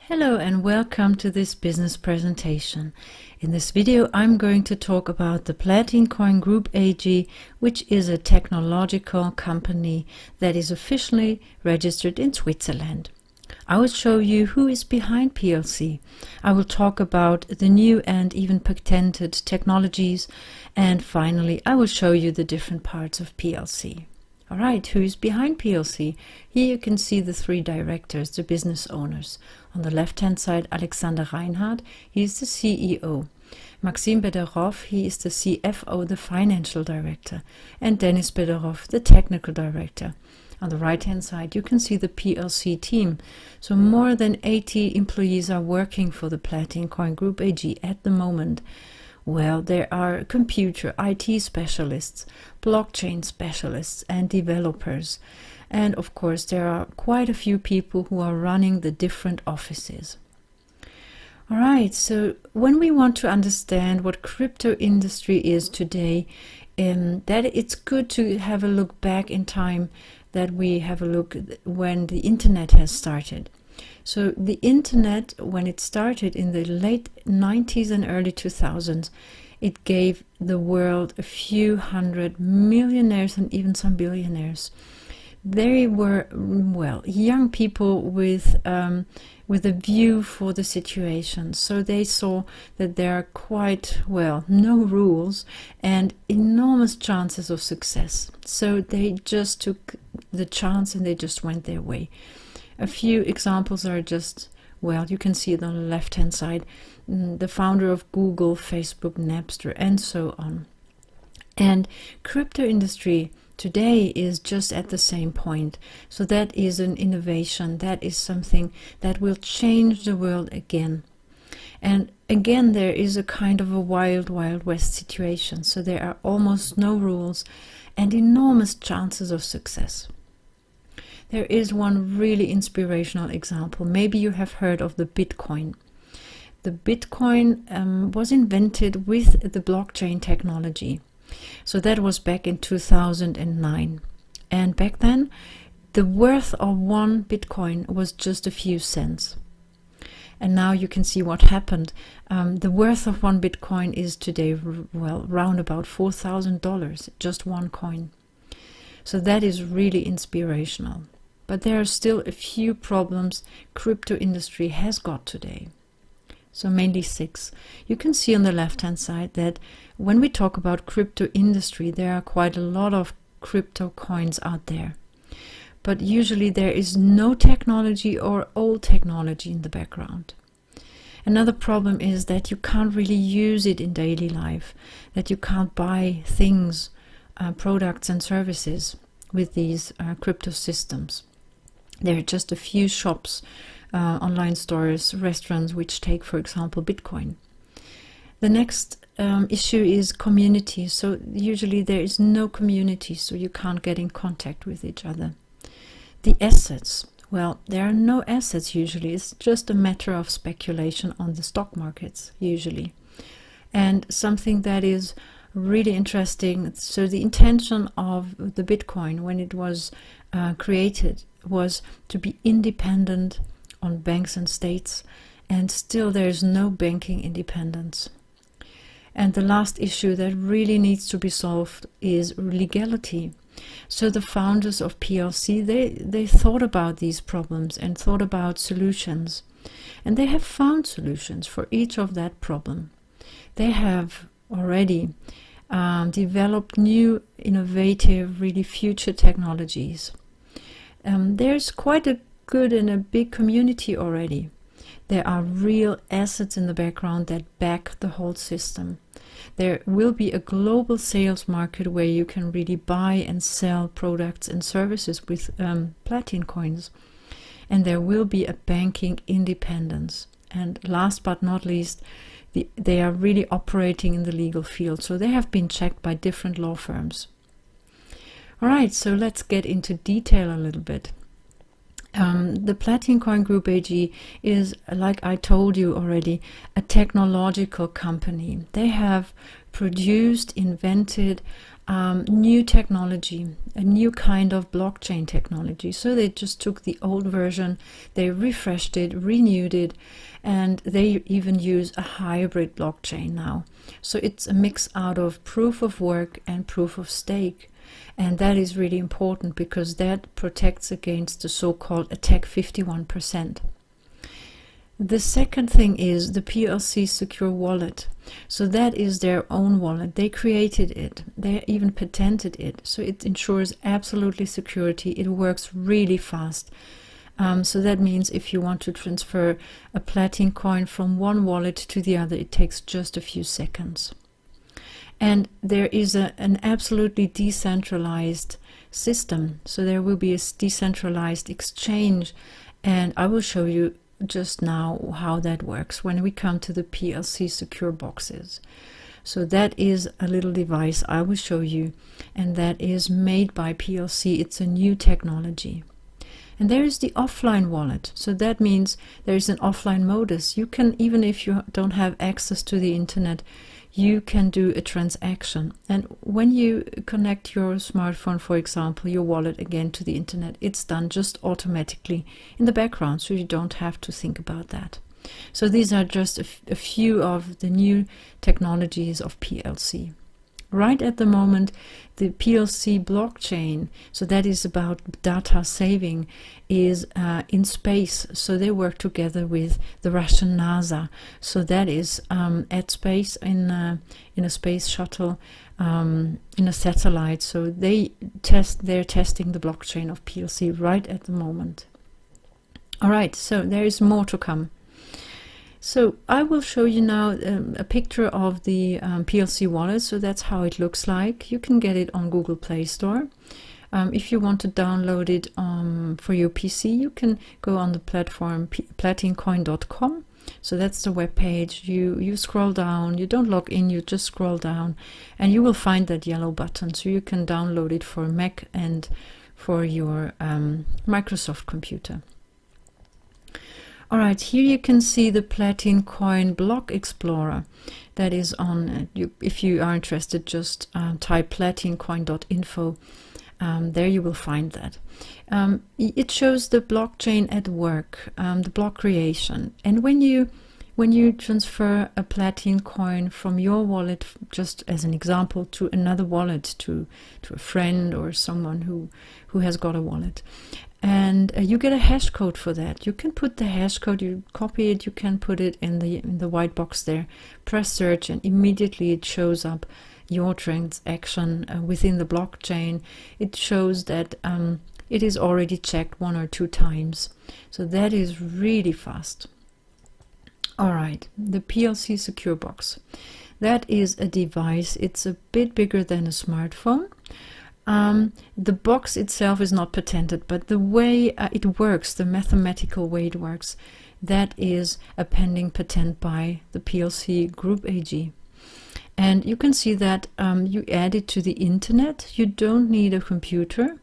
Hello and welcome to this business presentation. In this video I'm going to talk about the Platin-Coin Group AG, which is a technological company that is officially registered in Switzerland. I will show you who is behind PLC. I will talk about the new and even patented technologies, and finally I will show you the different parts of PLC. Alright, who is behind PLC? Here you can see the three directors, the business owners. On the left hand side, Alexander Reinhardt, he is the CEO. Maxime Bederoff, he is the CFO, the financial director. And Dennis Bederoff, the technical director. On the right hand side you can see the PLC team. So more than 80 employees are working for the Platin-Coin Group AG at the moment. Well, there are computer, IT specialists, blockchain specialists and developers. And of course there are quite a few people who are running the different offices. Alright, so when we want to understand what crypto industry is today, that it's good to have a look back in time, that we have a look when the internet has started. So the internet, when it started in the late 90s and early 2000s, it gave the world a few hundred millionaires and even some billionaires. They were, well, young people with a view for the situation. So they saw that there are quite, well, no rules and enormous chances of success. So they just took the chance and they just went their way. A few examples are just, well, you can see it on the left hand side, the founder of Google, Facebook, Napster, and so on. And crypto industry today is just at the same point. So that is an innovation, that is something that will change the world again. And again, there is a kind of a wild, wild west situation. So there are almost no rules and enormous chances of success. There is one really inspirational example. Maybe you have heard of the Bitcoin. The Bitcoin was invented with the blockchain technology. So that was back in 2009. And back then, the worth of one Bitcoin was just a few cents. And now you can see what happened. The worth of one Bitcoin is today, well, round about $4,000, just one coin. So that is really inspirational. But there are still a few problems crypto industry has got today. So mainly 6. You can see on the left hand side that when we talk about crypto industry, there are quite a lot of crypto coins out there. But usually there is no technology or old technology in the background. Another problem is that you can't really use it in daily life, that you can't buy things, products and services with these crypto systems. There are just a few shops, online stores, restaurants which take, for example, Bitcoin. The next issue is community. So usually there is no community, so you can't get in contact with each other. The assets. Well, there are no assets usually. It's just a matter of speculation on the stock markets usually. And something that is really interesting, so the intention of the Bitcoin when it was created was to be independent on banks and states, and still there is no banking independence. And the last issue that really needs to be solved is legality. So the founders of PLC, they thought about these problems and thought about solutions, and they have found solutions for each of that problem. They have already developed new, innovative, really future technologies. There's quite a good and a big community already. There are real assets in the background that back the whole system. There will be a global sales market where you can really buy and sell products and services with Platin coins. And there will be a banking independence. And last but not least, they are really operating in the legal field. So they have been checked by different law firms. Alright, so let's get into detail a little bit. The Platin-Coin Group AG is, like I told you already, a technological company. They have produced, invented new technology, a new kind of blockchain technology. So they just took the old version, they refreshed it, renewed it, and they even use a hybrid blockchain now. So it's a mix out of proof of work and proof of stake. And that is really important because that protects against the so-called attack 51%. The second thing is the PLC Secure Wallet. So that is their own wallet. They created it. They even patented it. So it ensures absolutely security. It works really fast. So that means if you want to transfer a Platin coin from one wallet to the other, it takes just a few seconds. And there is an absolutely decentralized system. So there will be a decentralized exchange. And I will show you just now how that works when we come to the PLC secure boxes. So that is a little device I will show you, and that is made by PLC. It's a new technology. And there is the offline wallet. So that means there is an offline modus. You can, even if you don't have access to the internet, you can do a transaction. And when you connect your smartphone, for example, your wallet again to the internet, it's done just automatically in the background, so you don't have to think about that. So these are just a few of the new technologies of PLC. Right at the moment, the PLC blockchain, so that is about data saving, is in space. So they work together with the Russian NASA. So that is at space in a space shuttle, in a satellite. So they're testing the blockchain of PLC right at the moment. All right, so there is more to come. So I will show you now a picture of the PLC wallet. So that's how it looks like. You can get it on Google Play Store. If you want to download it for your PC, you can go on the platform platincoin.com. So that's the web page. You scroll down, you don't log in, you just scroll down, and you will find that yellow button. So you can download it for Mac and for your Microsoft computer. All right, here you can see the Platin Coin Block Explorer. That is on, if you are interested, just type platincoin.info. There you will find that. It shows the blockchain at work, the block creation. And when you transfer a Platin coin from your wallet, just as an example, to another wallet, to a friend or someone who has got a wallet, and you get a hash code for that. You can put the hash code, you copy it, you can put it in the white box there, press search, and immediately it shows up your transaction within the blockchain. It shows that it is already checked 1 or 2 times. So that is really fast. All right, the PLC Secure Box. That is a device. It's a bit bigger than a smartphone. The box itself is not patented, but the way it works, the mathematical way it works, that is a pending patent by the PLC Group AG. And you can see that you add it to the internet. You don't need a computer.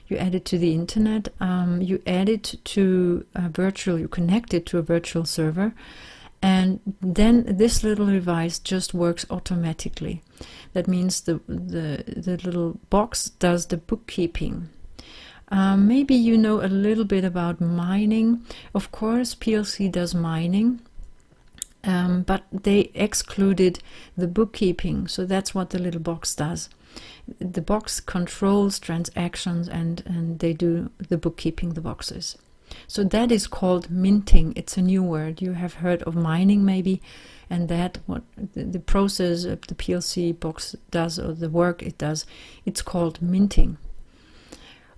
You add it to the internet. You add it to a virtual, you connect it to a virtual server. And then this little device just works automatically. That means the little box does the bookkeeping. Maybe you know a little bit about mining. Of course, PLC does mining, but they excluded the bookkeeping. So that's what the little box does. The box controls transactions, and they do the bookkeeping, the boxes. So that is called minting. It's a new word. You have heard of mining maybe, and that what the process of the PLC box does, or the work it does, it's called minting.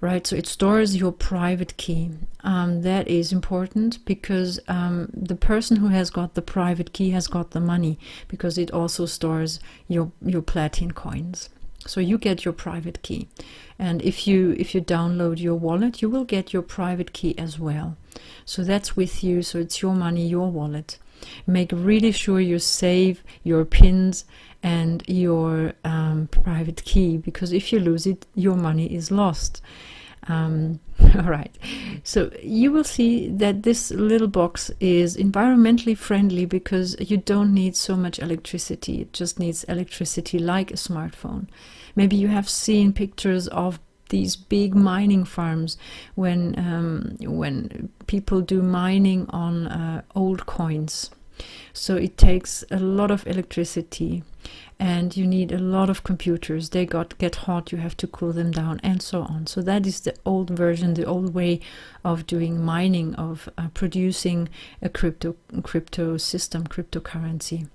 Right, so it stores your private key. That is important because the person who has got the private key has got the money, because it also stores your Platin coins. So you get your private key, and if you download your wallet, you will get your private key as well. So that's with you, so it's your money, your wallet. Make really sure you save your pins and your private key, because if you lose it, your money is lost. All right, so you will see that this little box is environmentally friendly because you don't need so much electricity. It just needs electricity like a smartphone. Maybe you have seen pictures of these big mining farms when people do mining on old coins. So it takes a lot of electricity, and you need a lot of computers. They get hot, you have to cool them down, and so on. So that is the old version, the old way of doing mining, of producing a crypto system, cryptocurrency.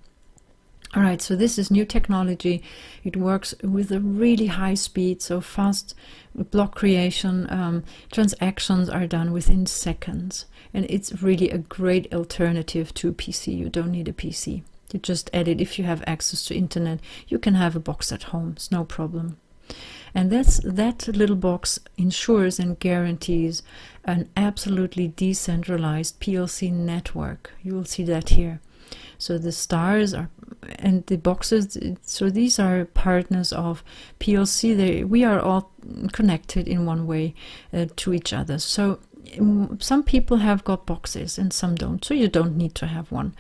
All right, so this is new technology. It works with a really high speed, so fast block creation. Transactions are done within seconds, and it's really a great alternative to PC. You don't need a PC. You just add it. If you have access to internet, you can have a box at home. It's no problem. And that little box ensures and guarantees an absolutely decentralized PLC network. You will see that here. So the stars are, and the boxes, so these are partners of PLC. We are all connected in one way to each other. So some people have got boxes and some don't, so you don't need to have one.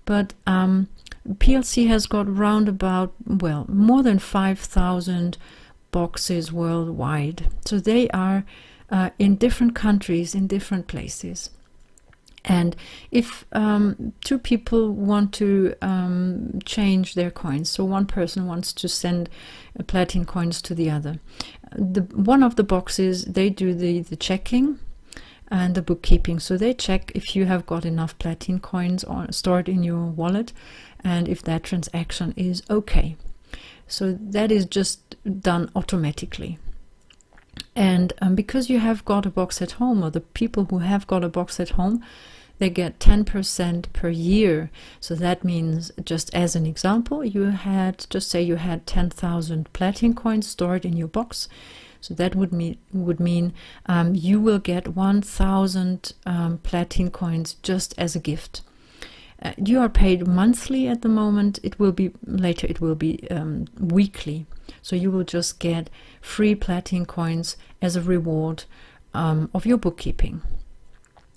But PLC has got round about, well, more than 5,000 boxes worldwide. So they are in different countries, in different places. And if two people want to change their coins, so one person wants to send platin coins to the other, one of the boxes, they do the checking and the bookkeeping. So they check if you have got enough platin coins stored in your wallet, and if that transaction is okay. So that is just done automatically. And because you have got a box at home, or the people who have got a box at home, they get 10% per year. So that means, just as an example, you had, just say you had 10,000 platin coins stored in your box. So that would mean you will get 1,000 platin coins just as a gift. You are paid monthly at the moment. It will be later. It will be weekly. So you will just get free platin coins as a reward of your bookkeeping.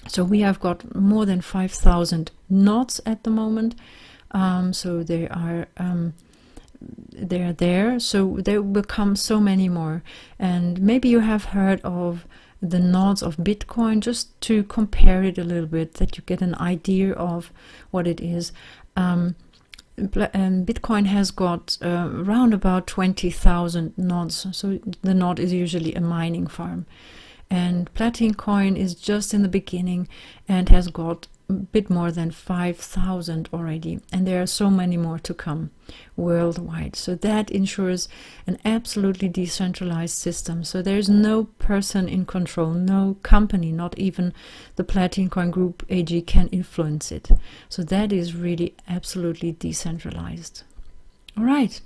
So we have got more than 5,000 knots at the moment. So they are there. So there will come so many more. And maybe you have heard of the nodes of Bitcoin, just to compare it a little bit, that you get an idea of what it is. Bitcoin has got around about 20,000 nodes. So the node is usually a mining farm. And Platin Coin is just in the beginning and has got a bit more than 5,000 already. And there are so many more to come worldwide. So that ensures an absolutely decentralized system. So there's no person in control, no company, not even the Platin Coin Group AG can influence it. So that is really absolutely decentralized. All right.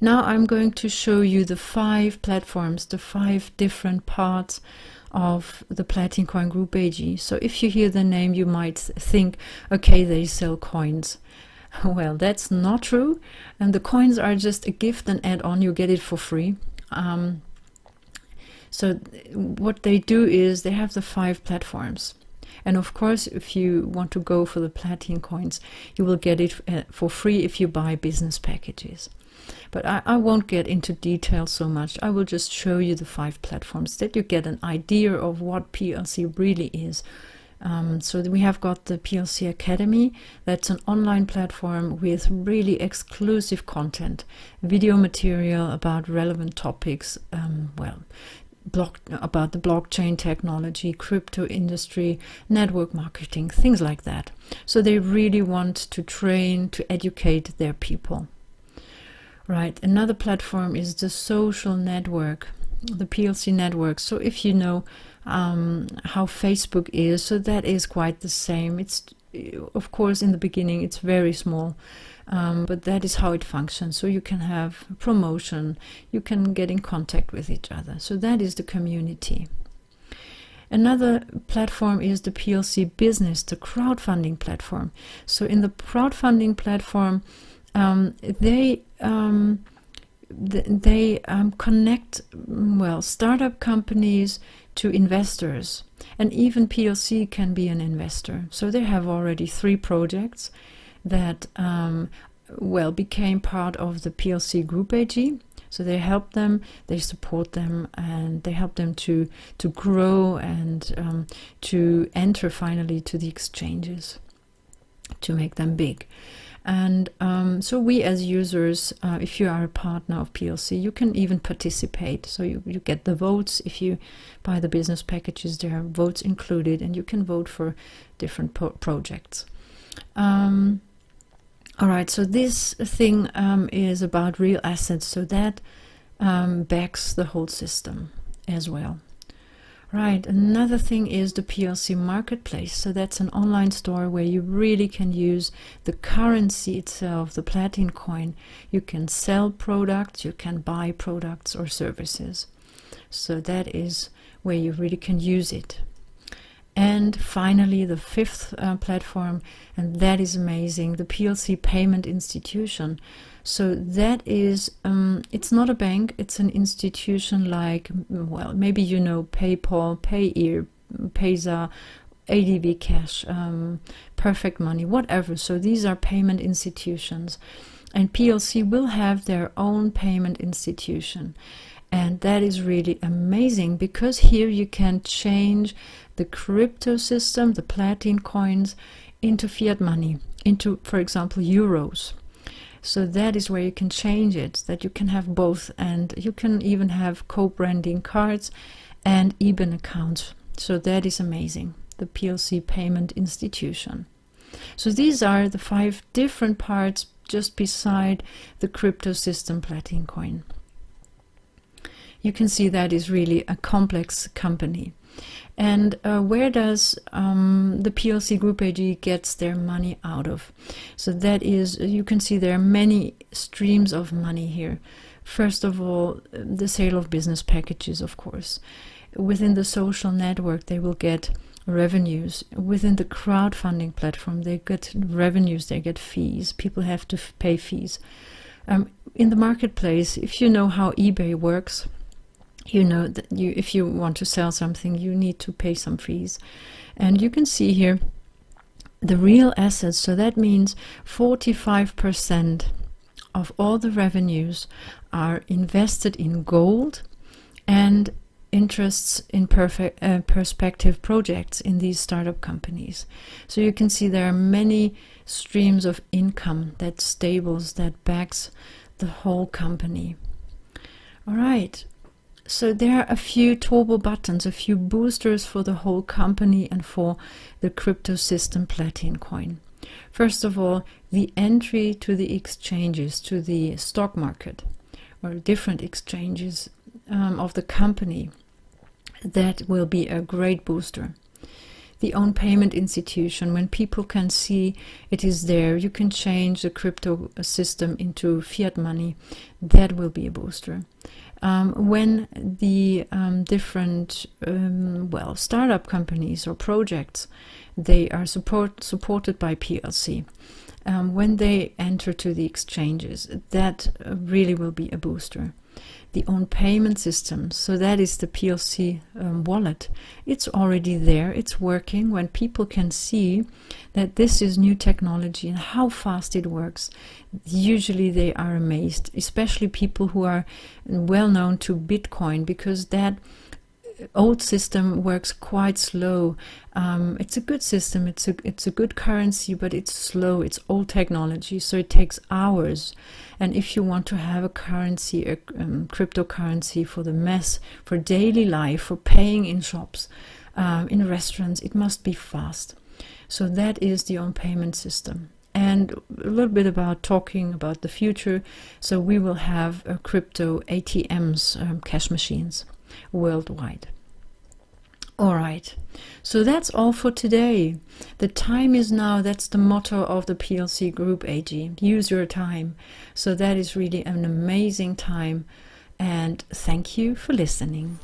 Now I'm going to show you the 5 platforms, the 5 different parts of the Platin Coin Group AG. So if you hear the name, you might think, okay, they sell coins. Well, that's not true. And the coins are just a gift, an add-on. You get it for free. So what they do is they have the 5 platforms. And of course, if you want to go for the Platin coins, you will get it for free if you buy business packages. But I won't get into detail so much. I will just show you the 5 platforms that you get an idea of what PLC really is. So we have got the PLC Academy. That's an online platform with really exclusive content, video material about relevant topics, about the blockchain technology, crypto industry, network marketing, things like that. So they really want to train, to educate their people. Right, another platform is the social network, the PLC network. So if you know how Facebook is, so that is quite the same. It's, of course, in the beginning it's very small, but that is how it functions. So you can have promotion, you can get in contact with each other. So that is the community. Another platform is the PLC Business, the crowdfunding platform. So in the crowdfunding platform, they connect, well, startup companies to investors, and even PLC can be an investor. So they have already 3 projects that well became part of the PLC Group AG. So they help them, they support them, and they help them to grow and to enter finally to the exchanges, to make them big. And so we as users, if you are a partner of PLC, you can even participate. So you get the votes. If you buy the business packages, there are votes included, and you can vote for different projects. All right, so this thing is about real assets, so that backs the whole system as well. Right, another thing is the PLC Marketplace. So that's an online store where you really can use the currency itself, the Platin coin. You can sell products, you can buy products or services. So that is where you really can use it. And finally, the fifth platform, and that is amazing, the PLC Payment Institution. So that is, it's not a bank, it's an institution like, well, maybe you know PayPal, Payeer, Payza, ADB Cash, Perfect Money, whatever. So these are payment institutions. And PLC will have their own payment institution. And that is really amazing, because here you can change the crypto system, the Platin coins, into fiat money, into, for example, euros. So that is where you can change it, that you can have both, and you can even have co-branding cards and IBAN accounts. So that is amazing, the PLC Payment Institution. So these are the 5 different parts just beside the crypto system Platin coin. You can see that is really a complex company. And where does the PLC Group AG gets their money out of? So that is, you can see there are many streams of money here. First of all, the sale of business packages, of course. Within the social network, they will get revenues. Within the crowdfunding platform, they get revenues, they get fees. People have to pay fees. In the marketplace, if you know how eBay works, you know that if you want to sell something, you need to pay some fees. And you can see here the real assets. So that means 45% of all the revenues are invested in gold and interests in perspective projects in these startup companies. So you can see there are many streams of income that stables, that backs the whole company. All right. So there are a few turbo buttons, a few boosters for the whole company and for the crypto system Platin coin. First of all, the entry to the exchanges, to the stock market or different exchanges of the company. That will be a great booster. The own payment institution, when people can see it is there, you can change the crypto system into fiat money. That will be a booster. When the different startup companies or projects, they are supported by PLC. When they enter to the exchanges, that really will be a booster. The own payment system, so that is the PLC wallet. It's already there, it's working. When people can see that this is new technology and how fast it works, usually they are amazed, especially people who are well known to Bitcoin, because that old system works quite slow. It's a good system, it's a good currency, but it's slow, it's old technology, so it takes hours. And if you want to have a currency, a cryptocurrency for the mass, for daily life, for paying in shops, in restaurants, it must be fast. So that is the own payment system. And a little bit about talking about the future. So we will have crypto ATMs, cash machines, worldwide. All right, so that's all for today. The time is now. That's the motto of the PLC Group AG. Use your time. So that is really an amazing time. And thank you for listening.